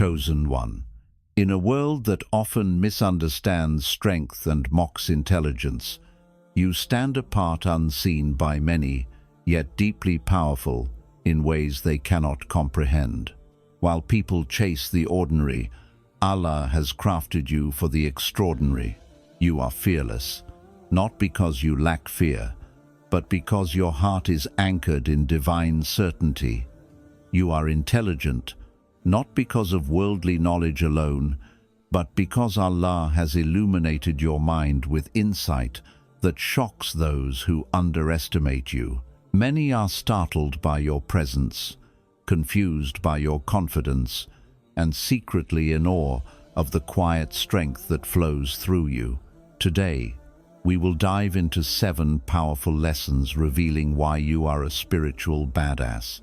chosen one. In a world that often misunderstands strength and mocks intelligence, you stand apart, unseen by many, yet deeply powerful in ways they cannot comprehend. While people chase the ordinary, Allah has crafted you for the extraordinary. You are fearless, not because you lack fear, but because your heart is anchored in divine certainty. You are intelligent, not because of worldly knowledge alone, but because Allah has illuminated your mind with insight that shocks those who underestimate you. Many are startled by your presence, confused by your confidence, and secretly in awe of the quiet strength that flows through you. Today, we will dive into 7 powerful lessons revealing why you are a spiritual badass,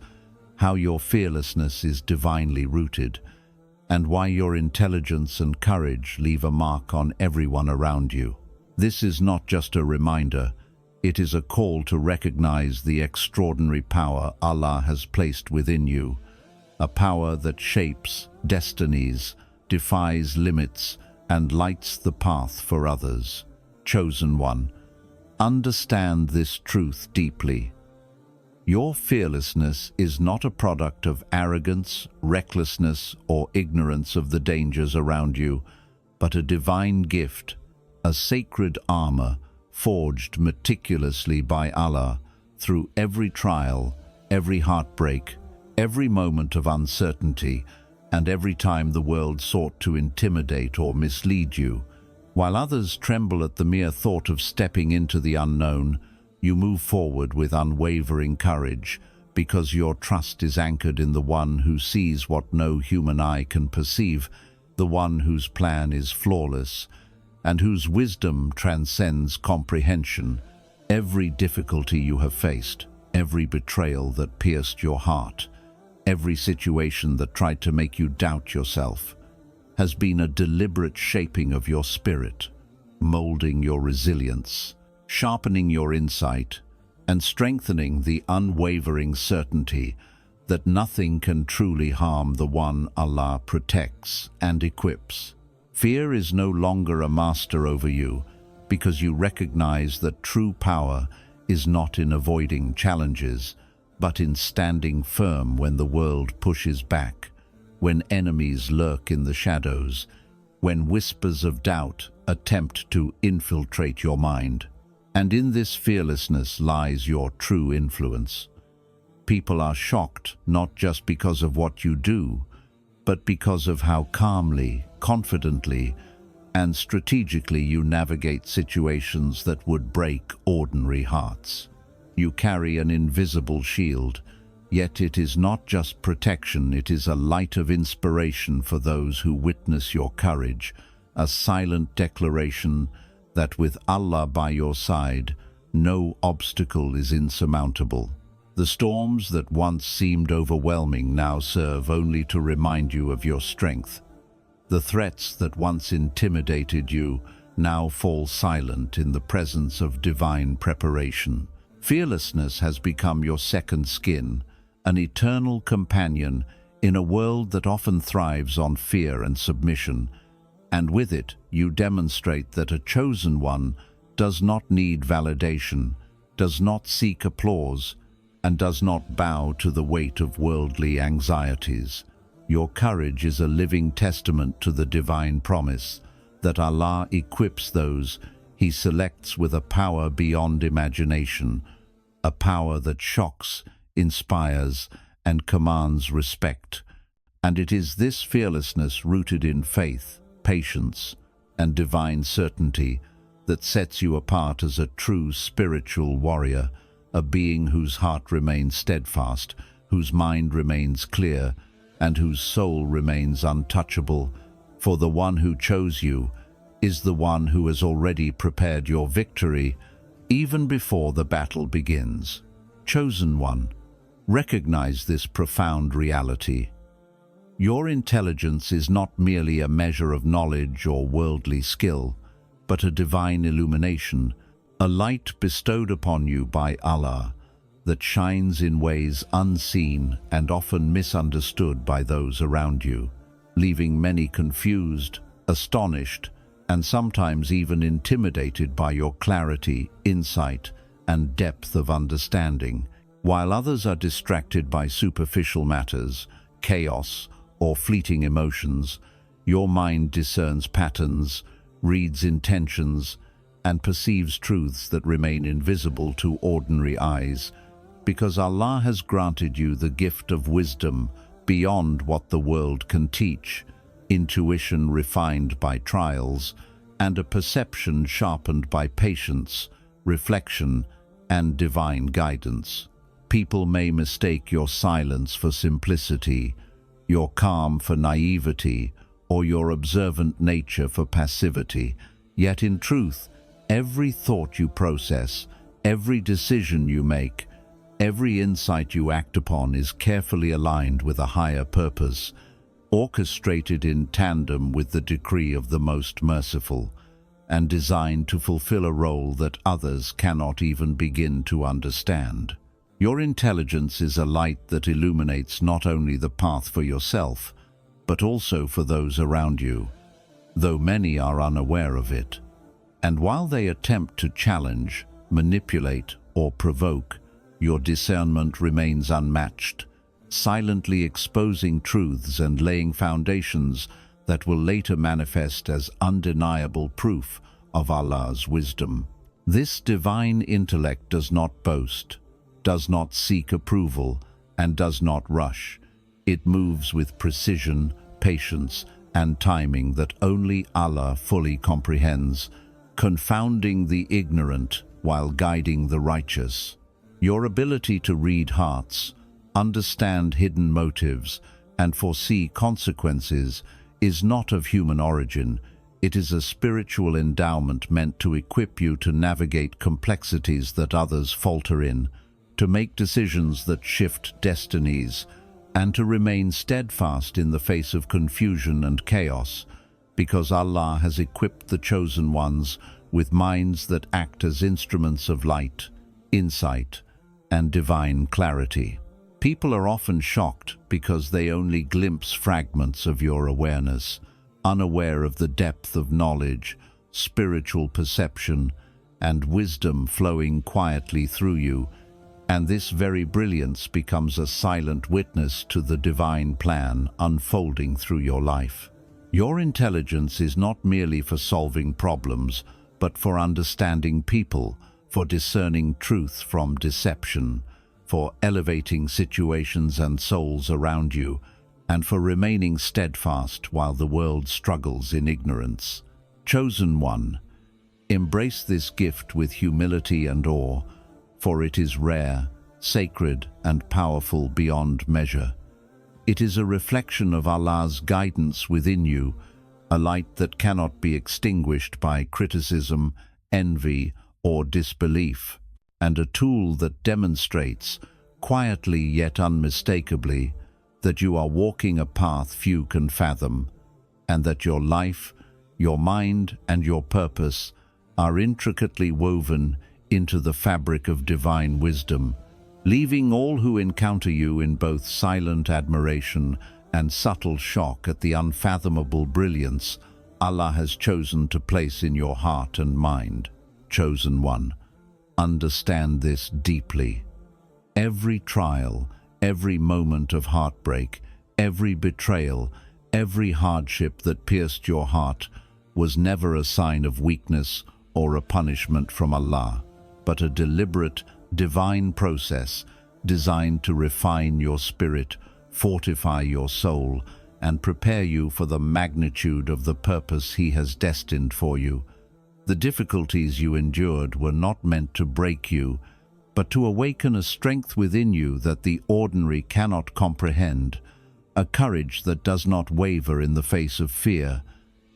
how your fearlessness is divinely rooted, and why your intelligence and courage leave a mark on everyone around you. This is not just a reminder, it is a call to recognize the extraordinary power Allah has placed within you, a power that shapes destinies, defies limits, and lights the path for others. Chosen one, understand this truth deeply. Your fearlessness is not a product of arrogance, recklessness, or ignorance of the dangers around you, but a divine gift, a sacred armor forged meticulously by Allah through every trial, every heartbreak, every moment of uncertainty, and every time the world sought to intimidate or mislead you. While others tremble at the mere thought of stepping into the unknown, you move forward with unwavering courage because your trust is anchored in the one who sees what no human eye can perceive, the one whose plan is flawless, and whose wisdom transcends comprehension. Every difficulty you have faced, every betrayal that pierced your heart, every situation that tried to make you doubt yourself, has been a deliberate shaping of your spirit, molding your resilience, sharpening your insight, and strengthening the unwavering certainty that nothing can truly harm the one Allah protects and equips. Fear is no longer a master over you because you recognize that true power is not in avoiding challenges, but in standing firm when the world pushes back, when enemies lurk in the shadows, when whispers of doubt attempt to infiltrate your mind. And in this fearlessness lies your true influence. People are shocked not just because of what you do, but because of how calmly, confidently, and strategically you navigate situations that would break ordinary hearts. You carry an invisible shield, yet it is not just protection, it is a light of inspiration for those who witness your courage, a silent declaration that with Allah by your side, no obstacle is insurmountable. The storms that once seemed overwhelming now serve only to remind you of your strength. The threats that once intimidated you now fall silent in the presence of divine preparation. Fearlessness has become your second skin, an eternal companion in a world that often thrives on fear and submission, and with it you demonstrate that a chosen one does not need validation, does not seek applause, and does not bow to the weight of worldly anxieties. Your courage is a living testament to the divine promise that Allah equips those He selects with a power beyond imagination, a power that shocks, inspires, and commands respect. And it is this fearlessness rooted in faith, patience, and divine certainty that sets you apart as a true spiritual warrior, a being whose heart remains steadfast, whose mind remains clear, and whose soul remains untouchable. For the one who chose you is the one who has already prepared your victory, even before the battle begins. Chosen one, recognize this profound reality. Your intelligence is not merely a measure of knowledge or worldly skill, but a divine illumination, a light bestowed upon you by Allah that shines in ways unseen and often misunderstood by those around you. leaving many confused, astonished, and sometimes even intimidated by your clarity, insight, and depth of understanding. While others are distracted by superficial matters, chaos, or fleeting emotions, your mind discerns patterns, reads intentions, and perceives truths that remain invisible to ordinary eyes, because Allah has granted you the gift of wisdom beyond what the world can teach, intuition refined by trials, and a perception sharpened by patience, reflection, and divine guidance. People may mistake your silence for simplicity, your calm for naivety, or your observant nature for passivity. Yet in truth, every thought you process, every decision you make, every insight you act upon is carefully aligned with a higher purpose, orchestrated in tandem with the decree of the Most Merciful, and designed to fulfill a role that others cannot even begin to understand. Your intelligence is a light that illuminates not only the path for yourself, but also for those around you, though many are unaware of it. And while they attempt to challenge, manipulate, or provoke, your discernment remains unmatched, silently exposing truths and laying foundations that will later manifest as undeniable proof of Allah's wisdom. This divine intellect does not boast, does not seek approval, and does not rush. It moves with precision, patience, and timing that only Allah fully comprehends, confounding the ignorant while guiding the righteous. Your ability to read hearts, understand hidden motives, and foresee consequences is not of human origin. It is a spiritual endowment meant to equip you to navigate complexities that others falter in, to make decisions that shift destinies, and to remain steadfast in the face of confusion and chaos, because Allah has equipped the chosen ones with minds that act as instruments of light, insight, and divine clarity. People are often shocked because they only glimpse fragments of your awareness, unaware of the depth of knowledge, spiritual perception, and wisdom flowing quietly through you, and this very brilliance becomes a silent witness to the divine plan unfolding through your life. Your intelligence is not merely for solving problems, but for understanding people, for discerning truth from deception, for elevating situations and souls around you, and for remaining steadfast while the world struggles in ignorance. Chosen one, embrace this gift with humility and awe, for it is rare, sacred, and powerful beyond measure. It is a reflection of Allah's guidance within you, a light that cannot be extinguished by criticism, envy, or disbelief, and a tool that demonstrates, quietly yet unmistakably, that you are walking a path few can fathom, and that your life, your mind, and your purpose are intricately woven into the fabric of divine wisdom, leaving all who encounter you in both silent admiration and subtle shock at the unfathomable brilliance Allah has chosen to place in your heart and mind. Chosen one, understand this deeply. Every trial, every moment of heartbreak, every betrayal, every hardship that pierced your heart was never a sign of weakness or a punishment from Allah, but a deliberate, divine process designed to refine your spirit, fortify your soul, and prepare you for the magnitude of the purpose He has destined for you. The difficulties you endured were not meant to break you, but to awaken a strength within you that the ordinary cannot comprehend, a courage that does not waver in the face of fear,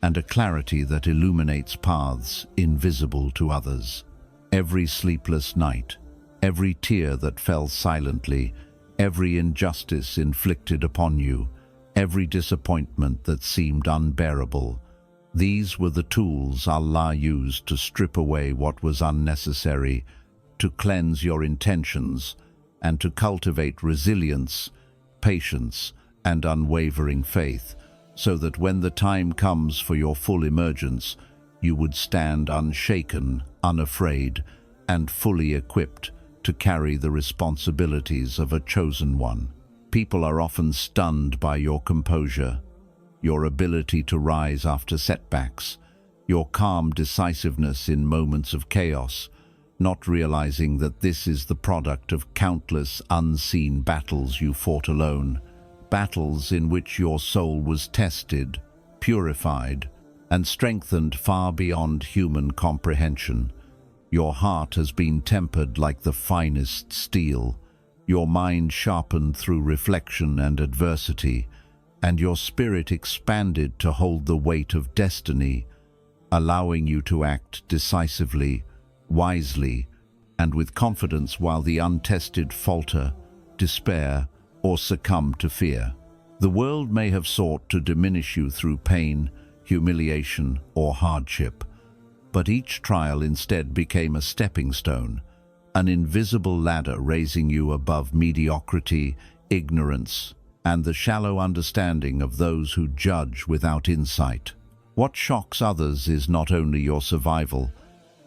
and a clarity that illuminates paths invisible to others. Every sleepless night, every tear that fell silently, every injustice inflicted upon you, every disappointment that seemed unbearable, these were the tools Allah used to strip away what was unnecessary, to cleanse your intentions, and to cultivate resilience, patience, and unwavering faith, so that when the time comes for your full emergence, you would stand unshaken, unafraid, and fully equipped to carry the responsibilities of a chosen one. People are often stunned by your composure, your ability to rise after setbacks, your calm decisiveness in moments of chaos, not realizing that this is the product of countless unseen battles you fought alone, battles in which your soul was tested, purified, and strengthened far beyond human comprehension. Your heart has been tempered like the finest steel, your mind sharpened through reflection and adversity, and your spirit expanded to hold the weight of destiny, allowing you to act decisively, wisely, and with confidence while the untested falter, despair, or succumb to fear. The world may have sought to diminish you through pain, humiliation, or hardship, but each trial instead became a stepping stone, an invisible ladder raising you above mediocrity, ignorance, and the shallow understanding of those who judge without insight. What shocks others is not only your survival,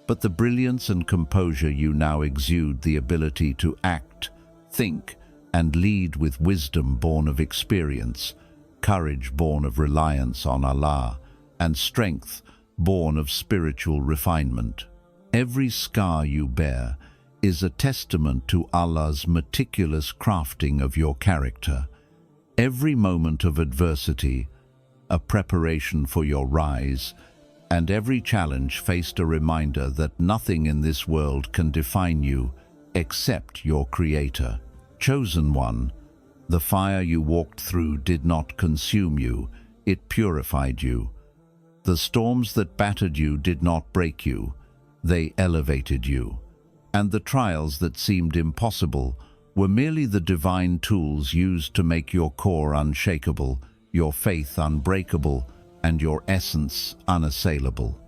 but the brilliance and composure you now exude, the ability to act, think, and lead with wisdom born of experience, courage born of reliance on Allah, and strength born of spiritual refinement. Every scar you bear is a testament to Allah's meticulous crafting of your character. Every moment of adversity, a preparation for your rise, and every challenge faced a reminder that nothing in this world can define you except your Creator. Chosen one, the fire you walked through did not consume you, it purified you. The storms that battered you did not break you, they elevated you. And the trials that seemed impossible were merely the divine tools used to make your core unshakable, your faith unbreakable, and your essence unassailable,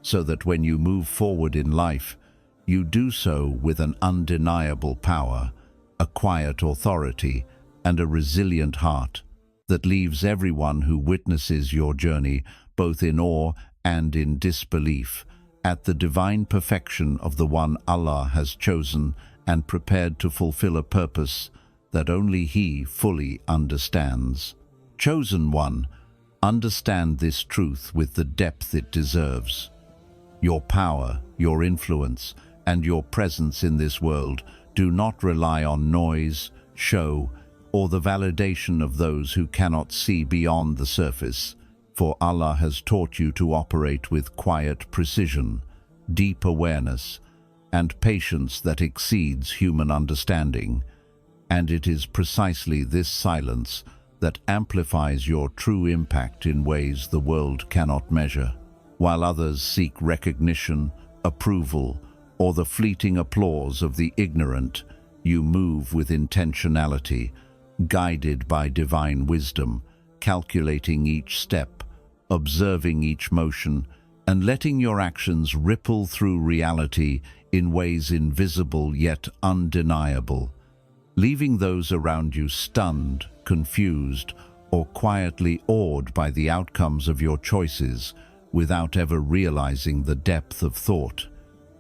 so that when you move forward in life, you do so with an undeniable power, a quiet authority, and a resilient heart that leaves everyone who witnesses your journey both in awe and in disbelief at the divine perfection of the one Allah has chosen and prepared to fulfill a purpose that only He fully understands. Chosen one, understand this truth with the depth it deserves. Your power, your influence, and your presence in this world do not rely on noise, show, or the validation of those who cannot see beyond the surface, for Allah has taught you to operate with quiet precision, deep awareness, and patience that exceeds human understanding. And it is precisely this silence that amplifies your true impact in ways the world cannot measure. While others seek recognition, approval, or the fleeting applause of the ignorant, you move with intentionality, guided by divine wisdom, calculating each step, observing each motion, and letting your actions ripple through reality in ways invisible yet undeniable, leaving those around you stunned, confused, or quietly awed by the outcomes of your choices without ever realizing the depth of thought,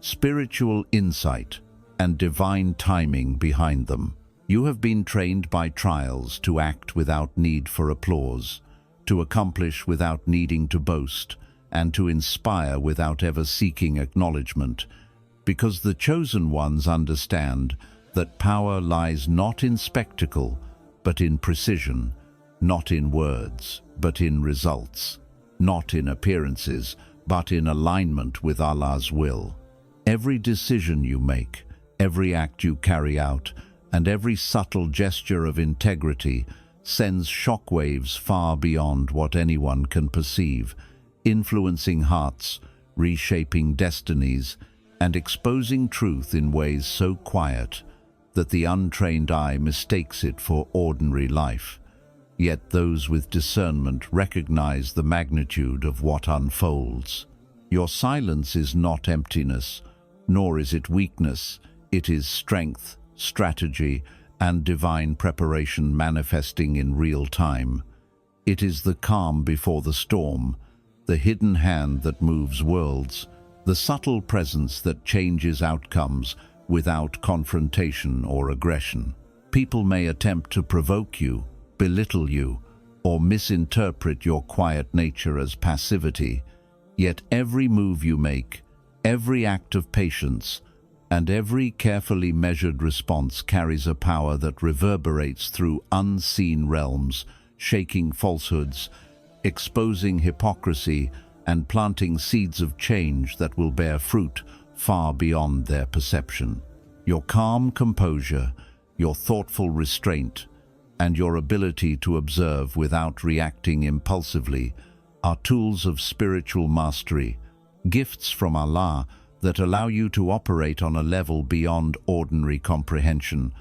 spiritual insight, and divine timing behind them. You have been trained by trials to act without need for applause, to accomplish without needing to boast, and to inspire without ever seeking acknowledgement, because the chosen ones understand that power lies not in spectacle, but in precision, not in words, but in results, not in appearances, but in alignment with Allah's will. Every decision you make, every act you carry out, and every subtle gesture of integrity sends shockwaves far beyond what anyone can perceive, influencing hearts, reshaping destinies, and exposing truth in ways so quiet that the untrained eye mistakes it for ordinary life. Yet those with discernment recognize the magnitude of what unfolds. Your silence is not emptiness, nor is it weakness. It is strength, strategy, and divine preparation manifesting in real time. It is the calm before the storm, the hidden hand that moves worlds, the subtle presence that changes outcomes without confrontation or aggression. People may attempt to provoke you, belittle you, or misinterpret your quiet nature as passivity, yet every move you make, every act of patience, and every carefully measured response carries a power that reverberates through unseen realms, shaking falsehoods, exposing hypocrisy, and planting seeds of change that will bear fruit far beyond their perception. Your calm composure, your thoughtful restraint, and your ability to observe without reacting impulsively are tools of spiritual mastery, gifts from Allah that allow you to operate on a level beyond ordinary comprehension,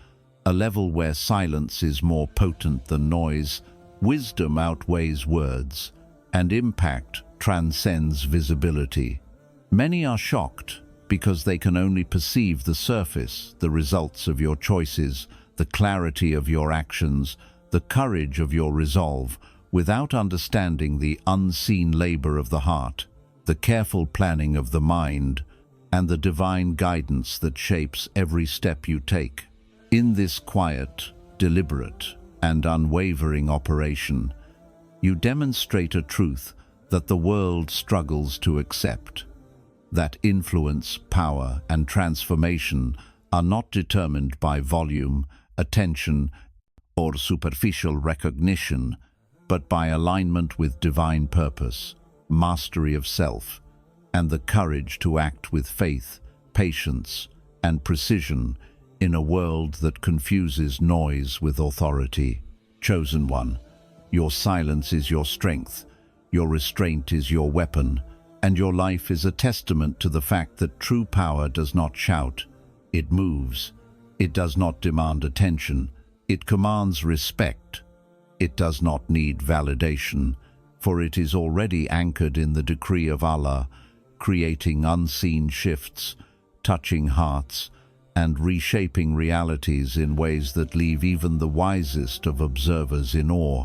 a level where silence is more potent than noise, wisdom outweighs words, and impact transcends visibility. Many are shocked because they can only perceive the surface, the results of your choices, the clarity of your actions, the courage of your resolve, without understanding the unseen labor of the heart, the careful planning of the mind, and the divine guidance that shapes every step you take. In this quiet, deliberate, and unwavering operation, you demonstrate a truth that the world struggles to accept, that influence, power, and transformation are not determined by volume, attention, or superficial recognition, but by alignment with divine purpose, mastery of self, and the courage to act with faith, patience, and precision in a world that confuses noise with authority. Chosen one, your silence is your strength, your restraint is your weapon, and your life is a testament to the fact that true power does not shout, it moves. It does not demand attention, it commands respect. It does not need validation, for it is already anchored in the decree of Allah, creating unseen shifts, touching hearts, and reshaping realities in ways that leave even the wisest of observers in awe,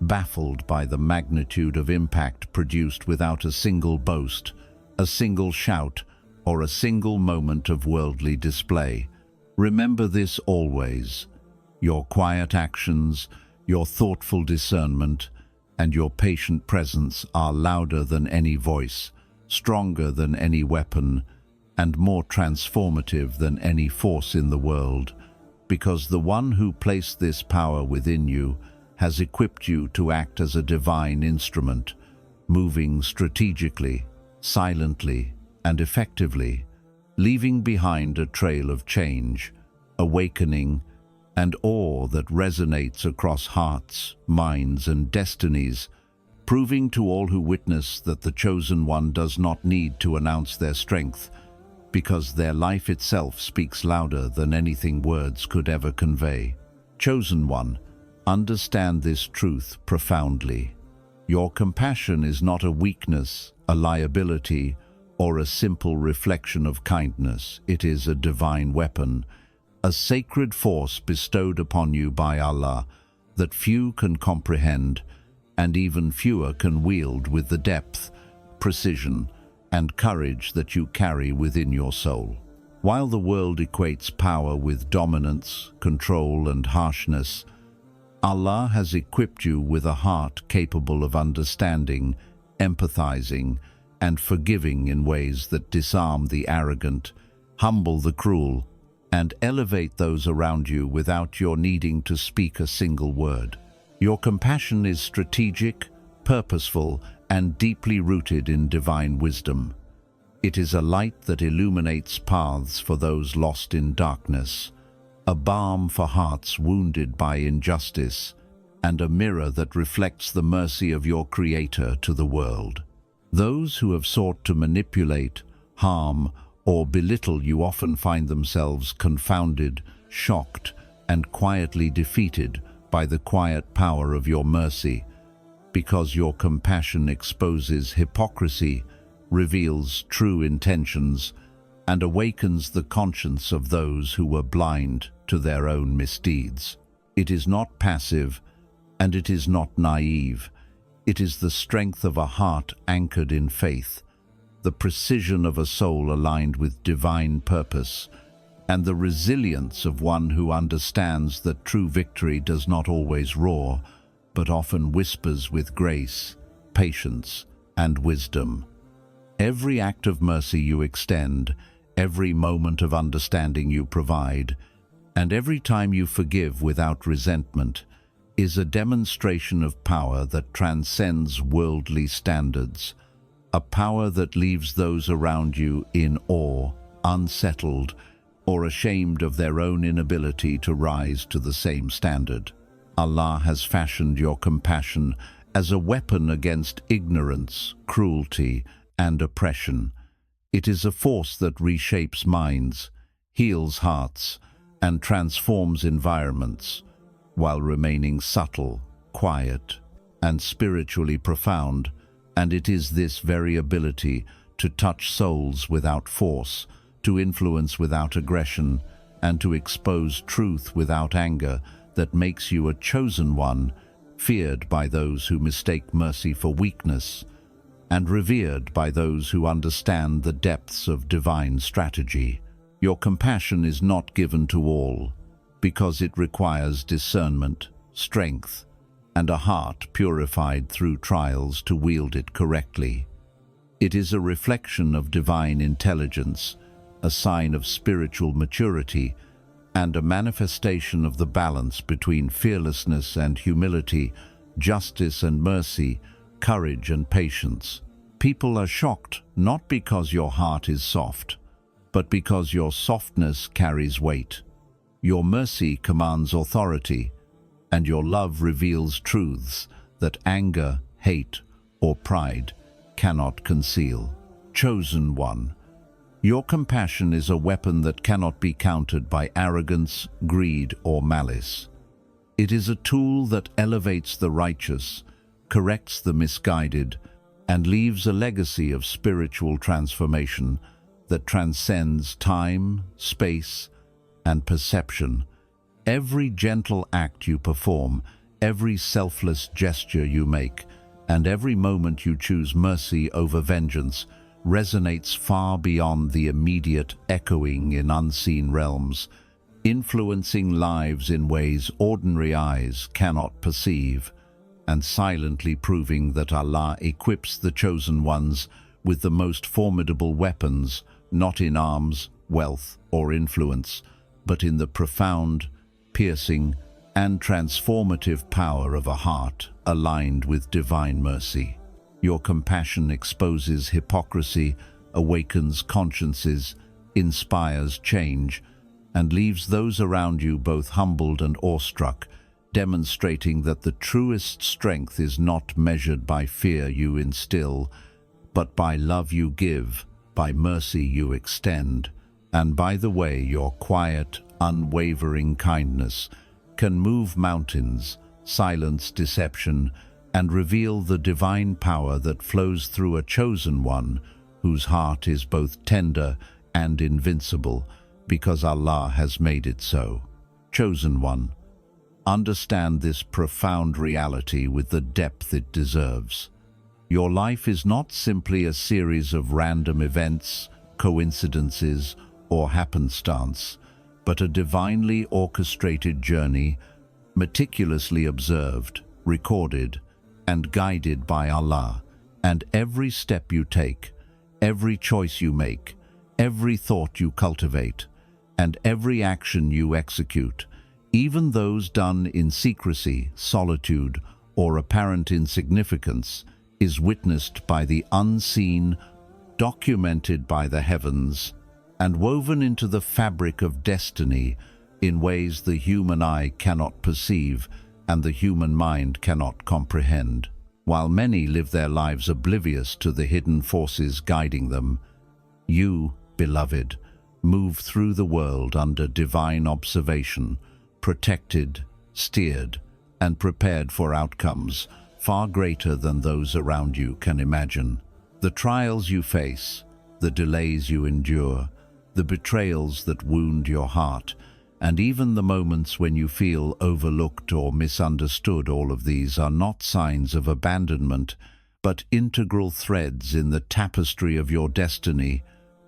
baffled by the magnitude of impact produced without a single boast, a single shout, or a single moment of worldly display. Remember this always. Your quiet actions, your thoughtful discernment, and your patient presence are louder than any voice, stronger than any weapon, and more transformative than any force in the world, because the one who placed this power within you has equipped you to act as a divine instrument, moving strategically, silently, and effectively, leaving behind a trail of change, awakening, and awe that resonates across hearts, minds, and destinies, proving to all who witness that the Chosen One does not need to announce their strength, because their life itself speaks louder than anything words could ever convey. Chosen One, understand this truth profoundly. Your compassion is not a weakness, a liability, or a simple reflection of kindness. It is a divine weapon, a sacred force bestowed upon you by Allah that few can comprehend, and even fewer can wield with the depth, precision, and courage that you carry within your soul. While the world equates power with dominance, control, and harshness, Allah has equipped you with a heart capable of understanding, empathizing, and forgiving in ways that disarm the arrogant, humble the cruel, and elevate those around you without your needing to speak a single word. Your compassion is strategic, purposeful, and deeply rooted in divine wisdom. It is a light that illuminates paths for those lost in darkness, a balm for hearts wounded by injustice, and a mirror that reflects the mercy of your Creator to the world. Those who have sought to manipulate, harm, or belittle you often find themselves confounded, shocked, and quietly defeated by the quiet power of your mercy, because your compassion exposes hypocrisy, reveals true intentions, and awakens the conscience of those who were blind to their own misdeeds. It is not passive, And it is not naive. It is the strength of a heart anchored in faith, the precision of a soul aligned with divine purpose, and the resilience of one who understands that true victory does not always roar, but often whispers with grace, patience, and wisdom. Every act of mercy you extend, every moment of understanding you provide, and every time you forgive without resentment, is a demonstration of power that transcends worldly standards, a power that leaves those around you in awe, unsettled, or ashamed of their own inability to rise to the same standard. Allah has fashioned your compassion as a weapon against ignorance, cruelty, and oppression. It is a force that reshapes minds, heals hearts, and transforms environments, while remaining subtle, quiet, and spiritually profound. And it is this very ability to touch souls without force, to influence without aggression, and to expose truth without anger that makes you a chosen one, feared by those who mistake mercy for weakness, and revered by those who understand the depths of divine strategy. Your compassion is not given to all, because it requires discernment, strength, and a heart purified through trials to wield it correctly. It is a reflection of divine intelligence, a sign of spiritual maturity, and a manifestation of the balance between fearlessness and humility, justice and mercy, courage and patience. People are shocked not because your heart is soft, but because your softness carries weight. Your mercy commands authority, and your love reveals truths that anger, hate, or pride cannot conceal. Chosen one, your compassion is a weapon that cannot be countered by arrogance, greed, or malice. It is a tool that elevates the righteous, corrects the misguided, and leaves a legacy of spiritual transformation that transcends time, space, and perception. Every gentle act you perform, every selfless gesture you make, and every moment you choose mercy over vengeance resonates far beyond the immediate, echoing in unseen realms, influencing lives in ways ordinary eyes cannot perceive, and silently proving that Allah equips the chosen ones with the most formidable weapons, not in arms, wealth, or influence, but in the profound, piercing, and transformative power of a heart aligned with divine mercy. Your compassion exposes hypocrisy, awakens consciences, inspires change, and leaves those around you both humbled and awestruck, demonstrating that the truest strength is not measured by fear you instill, but by love you give, by mercy you extend, and by the way your quiet, unwavering kindness can move mountains, silence deception, and reveal the divine power that flows through a chosen one whose heart is both tender and invincible, because Allah has made it so. Chosen one, understand this profound reality with the depth it deserves. Your life is not simply a series of random events, coincidences, or happenstance, but a divinely orchestrated journey, meticulously observed, recorded, and guided by Allah. And every step you take, every choice you make, every thought you cultivate, and every action you execute, even those done in secrecy, solitude, or apparent insignificance, is witnessed by the unseen, documented by the heavens, and woven into the fabric of destiny in ways the human eye cannot perceive and the human mind cannot comprehend. While many live their lives oblivious to the hidden forces guiding them, you, beloved, move through the world under divine observation, protected, steered, and prepared for outcomes far greater than those around you can imagine. The trials you face, the delays you endure, the betrayals that wound your heart, And even the moments when you feel overlooked or misunderstood, all of these are not signs of abandonment, but integral threads in the tapestry of your destiny,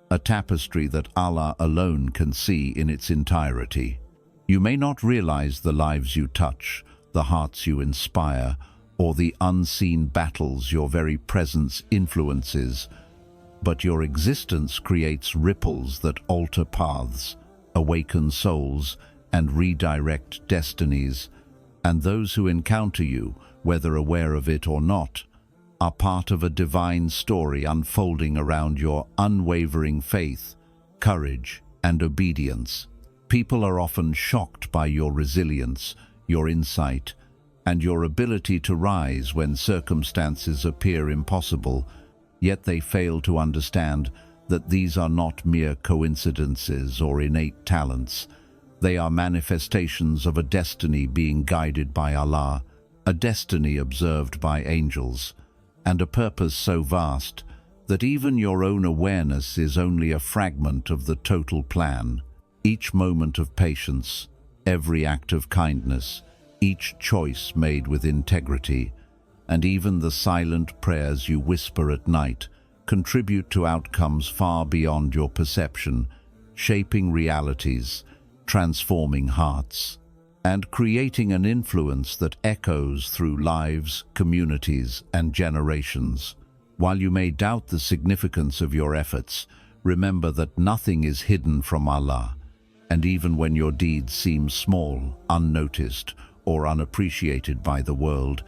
a tapestry that Allah alone can see in its entirety. You may not realize the lives you touch, the hearts you inspire, or the unseen battles your very presence influences, but your existence creates ripples that alter paths, awaken souls, and redirect destinies, and those who encounter you, whether aware of it or not, are part of a divine story unfolding around your unwavering faith, courage, and obedience. People are often shocked by your resilience, your insight, and your ability to rise when circumstances appear impossible, yet they fail to understand that these are not mere coincidences or innate talents. They are manifestations of a destiny being guided by Allah, a destiny observed by angels, and a purpose so vast that even your own awareness is only a fragment of the total plan. Each moment of patience, every act of kindness, each choice made with integrity, and even the silent prayers you whisper at night contribute to outcomes far beyond your perception, shaping realities, transforming hearts, and creating an influence that echoes through lives, communities, and generations. While you may doubt the significance of your efforts, remember that nothing is hidden from Allah, and even when your deeds seem small, unnoticed, or unappreciated by the world,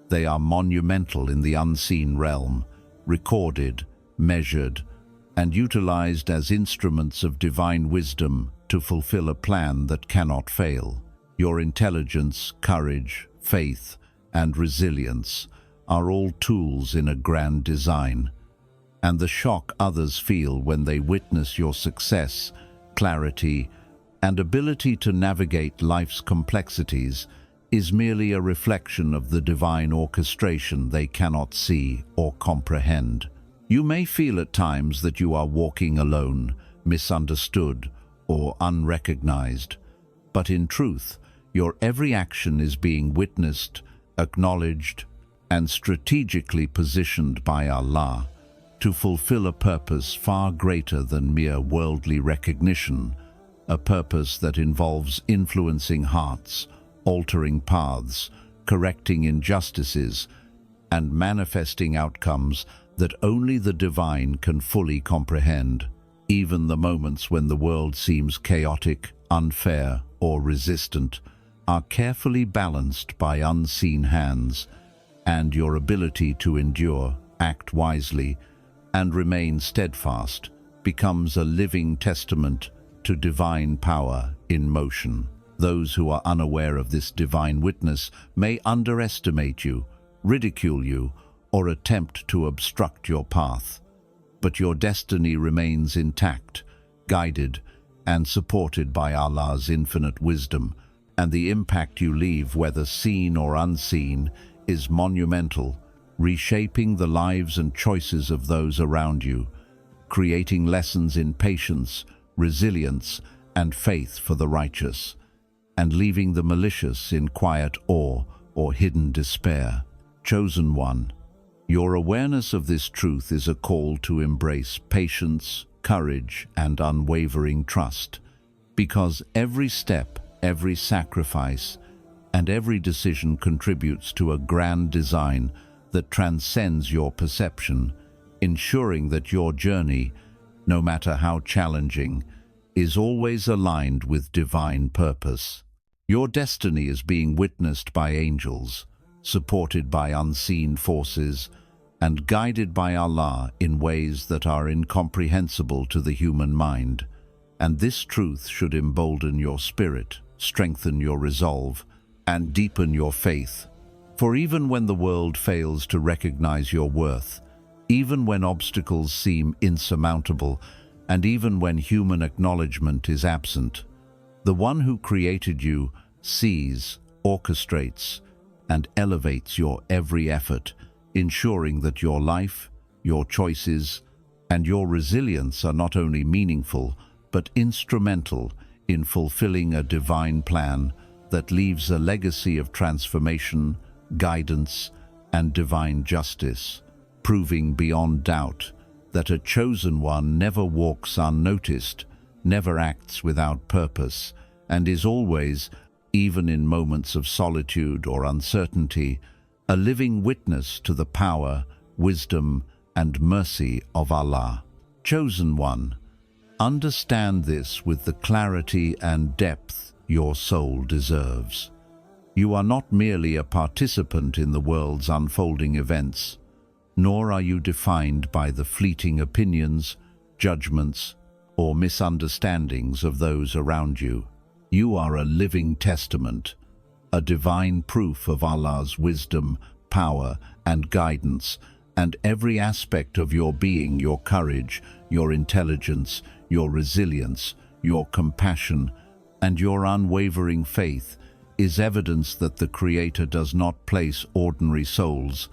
they are monumental in the unseen realm, recorded, measured, and utilized as instruments of divine wisdom to fulfill a plan that cannot fail. Your intelligence, courage, faith, and resilience are all tools in a grand design, and the shock others feel when they witness your success, clarity, and ability to navigate life's complexities is merely a reflection of the divine orchestration they cannot see or comprehend. You may feel at times that you are walking alone, misunderstood, or unrecognized, but in truth, your every action is being witnessed, acknowledged, and strategically positioned by Allah to fulfill a purpose far greater than mere worldly recognition, a purpose that involves influencing hearts, altering paths, correcting injustices, and manifesting outcomes that only the divine can fully comprehend. Even the moments when the world seems chaotic, unfair, or resistant are carefully balanced by unseen hands, and your ability to endure, act wisely, and remain steadfast becomes a living testament to divine power in motion. Those who are unaware of this divine witness may underestimate you, ridicule you, or attempt to obstruct your path. But your destiny remains intact, guided, and supported by Allah's infinite wisdom, and the impact you leave, whether seen or unseen, is monumental, reshaping the lives and choices of those around you, creating lessons in patience, resilience, and faith for the righteous, and leaving the malicious in quiet awe or hidden despair. Chosen one, your awareness of this truth is a call to embrace patience, courage, and unwavering trust, because every step, every sacrifice, and every decision contributes to a grand design that transcends your perception, ensuring that your journey, no matter how challenging, is always aligned with divine purpose. Your destiny is being witnessed by angels, supported by unseen forces, and guided by Allah in ways that are incomprehensible to the human mind. And this truth should embolden your spirit, strengthen your resolve, and deepen your faith. For even when the world fails to recognize your worth, even when obstacles seem insurmountable, and even when human acknowledgement is absent, the one who created you sees, orchestrates, and elevates your every effort, ensuring that your life, your choices, and your resilience are not only meaningful, but instrumental in fulfilling a divine plan that leaves a legacy of transformation, guidance, and divine justice, proving beyond doubt that a chosen one never walks unnoticed, never acts without purpose, and is always, even in moments of solitude or uncertainty, a living witness to the power, wisdom, and mercy of Allah. Chosen one, understand this with the clarity and depth your soul deserves. You are not merely a participant in the world's unfolding events, nor are you defined by the fleeting opinions, judgments, or misunderstandings of those around you. You are a living testament, a divine proof of Allah's wisdom, power, and guidance, and every aspect of your being, your courage, your intelligence, your resilience, your compassion, and your unwavering faith is evidence that the Creator does not place ordinary souls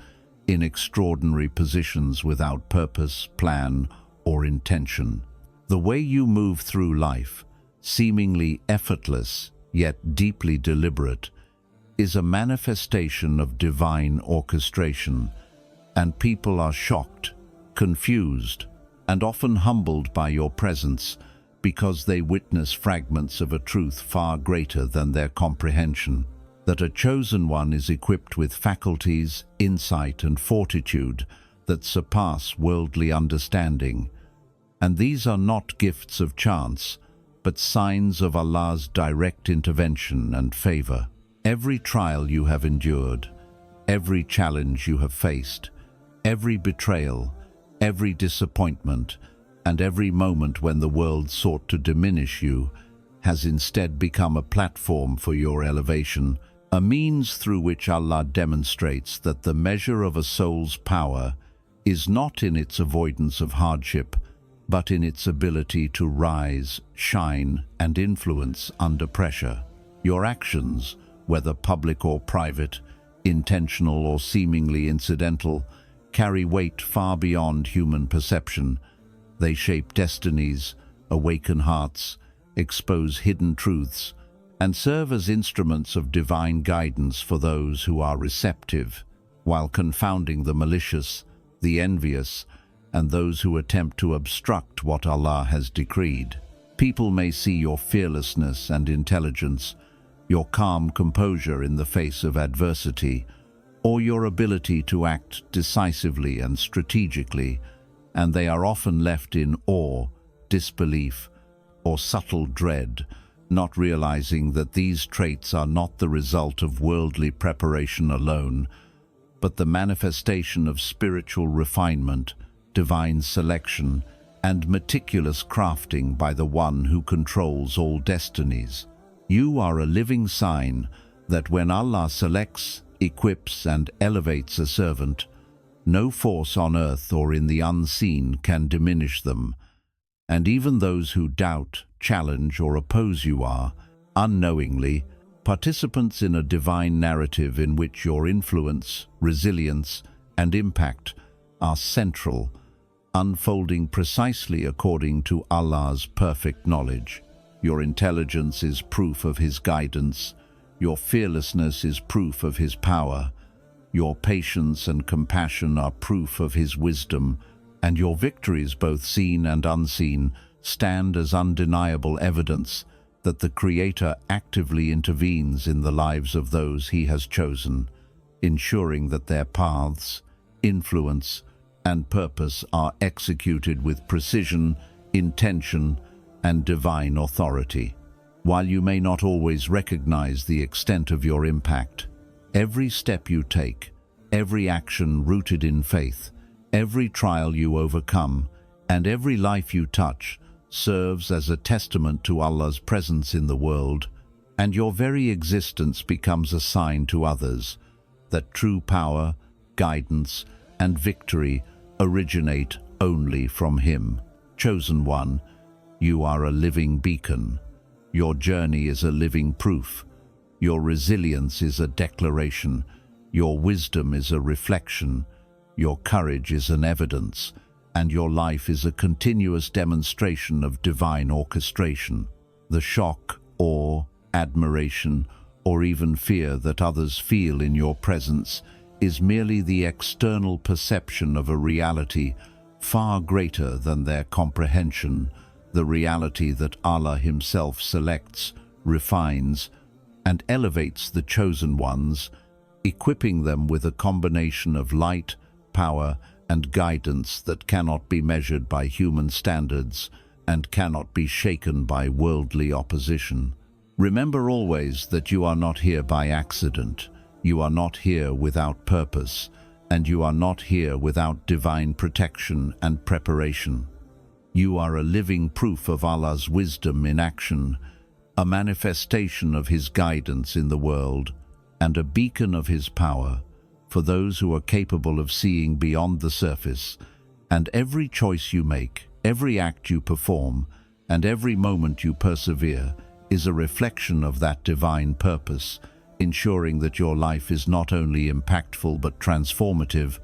in extraordinary positions without purpose, plan, or intention. The way you move through life, seemingly effortless yet deeply deliberate, is a manifestation of divine orchestration, and people are shocked, confused, and often humbled by your presence because they witness fragments of a truth far greater than their comprehension. That a chosen one is equipped with faculties, insight, and fortitude that surpass worldly understanding. And these are not gifts of chance, but signs of Allah's direct intervention and favor. Every trial you have endured, every challenge you have faced, every betrayal, every disappointment, and every moment when the world sought to diminish you has instead become a platform for your elevation, a means through which Allah demonstrates that the measure of a soul's power is not in its avoidance of hardship, but in its ability to rise, shine, and influence under pressure. Your actions, whether public or private, intentional or seemingly incidental, carry weight far beyond human perception. They shape destinies, awaken hearts, expose hidden truths, and serve as instruments of divine guidance for those who are receptive, while confounding the malicious, the envious, and those who attempt to obstruct what Allah has decreed. People may see your fearlessness and intelligence, your calm composure in the face of adversity, or your ability to act decisively and strategically, and they are often left in awe, disbelief, or subtle dread, not realizing that these traits are not the result of worldly preparation alone, but the manifestation of spiritual refinement, divine selection, and meticulous crafting by the One who controls all destinies. You are a living sign that when Allah selects, equips, and elevates a servant, no force on earth or in the unseen can diminish them, and even those who doubt, challenge, or oppose you are, unknowingly, participants in a divine narrative in which your influence, resilience, and impact are central, unfolding precisely according to Allah's perfect knowledge. Your intelligence is proof of His guidance, your fearlessness is proof of His power, your patience and compassion are proof of His wisdom, and your victories, both seen and unseen, stand as undeniable evidence that the Creator actively intervenes in the lives of those He has chosen, ensuring that their paths, influence, and purpose are executed with precision, intention, and divine authority. While you may not always recognize the extent of your impact, every step you take, every action rooted in faith, every trial you overcome, and every life you touch serves as a testament to Allah's presence in the world, and your very existence becomes a sign to others that true power, guidance, and victory originate only from Him. Chosen one, you are a living beacon. Your journey is a living proof. Your resilience is a declaration. Your wisdom is a reflection. Your courage is an evidence. And your life is a continuous demonstration of divine orchestration. The shock, awe, admiration, or even fear that others feel in your presence is merely the external perception of a reality far greater than their comprehension, the reality that Allah Himself selects, refines, and elevates the chosen ones, equipping them with a combination of light, power, and guidance that cannot be measured by human standards and cannot be shaken by worldly opposition. Remember always that you are not here by accident, you are not here without purpose, and you are not here without divine protection and preparation. You are a living proof of Allah's wisdom in action, a manifestation of His guidance in the world, and a beacon of His power for those who are capable of seeing beyond the surface. And every choice you make, every act you perform, and every moment you persevere is a reflection of that divine purpose, ensuring that your life is not only impactful but transformative,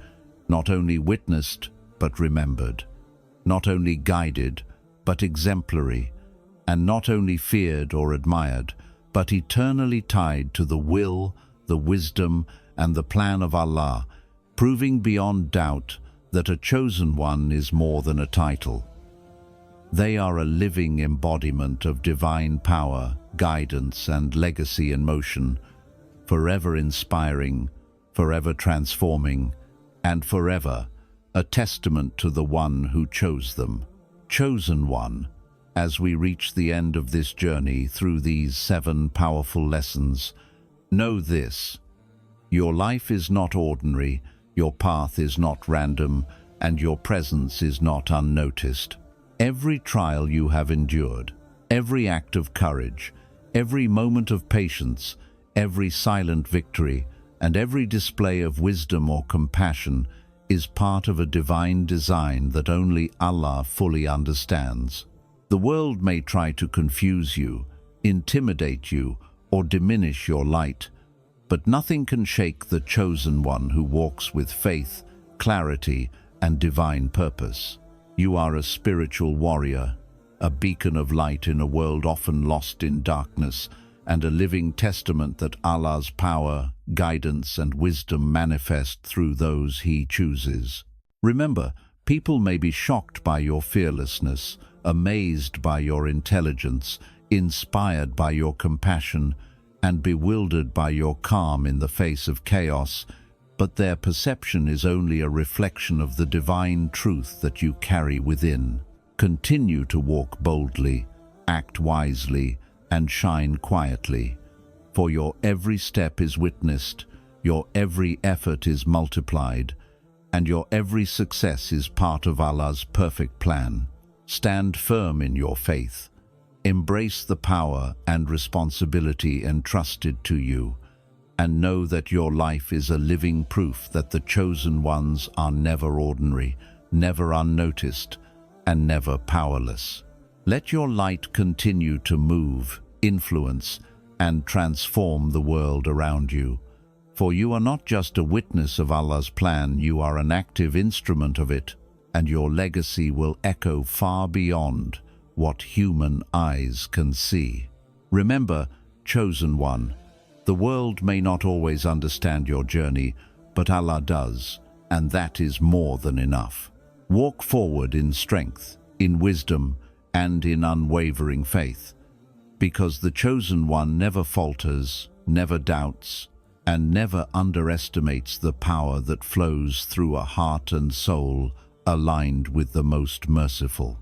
not only witnessed but remembered, not only guided but exemplary, and not only feared or admired, but eternally tied to the will, the wisdom, and the plan of Allah, proving beyond doubt that a chosen one is more than a title. They are a living embodiment of divine power, guidance, and legacy in motion, forever inspiring, forever transforming, and forever a testament to the one who chose them. Chosen one, as we reach the end of this journey through these 7 powerful lessons, know this: your life is not ordinary, your path is not random, and your presence is not unnoticed. Every trial you have endured, every act of courage, every moment of patience, every silent victory, and every display of wisdom or compassion is part of a divine design that only Allah fully understands. The world may try to confuse you, intimidate you, or diminish your light, but nothing can shake the chosen one who walks with faith, clarity, and divine purpose. You are a spiritual warrior, a beacon of light in a world often lost in darkness, and a living testament that Allah's power, guidance, and wisdom manifest through those He chooses. Remember, people may be shocked by your fearlessness, amazed by your intelligence, inspired by your compassion, and bewildered by your calm in the face of chaos, but their perception is only a reflection of the divine truth that you carry within. Continue to walk boldly, act wisely, and shine quietly, for your every step is witnessed, your every effort is multiplied, and your every success is part of Allah's perfect plan. Stand firm in your faith. Embrace the power and responsibility entrusted to you, and know that your life is a living proof that the chosen ones are never ordinary, never unnoticed, and never powerless. Let your light continue to move, influence, and transform the world around you. For you are not just a witness of Allah's plan, you are an active instrument of it, and your legacy will echo far beyond what human eyes can see. Remember, chosen one, the world may not always understand your journey, but Allah does, and that is more than enough. Walk forward in strength, in wisdom, and in unwavering faith, because the chosen one never falters, never doubts, and never underestimates the power that flows through a heart and soul aligned with the most merciful.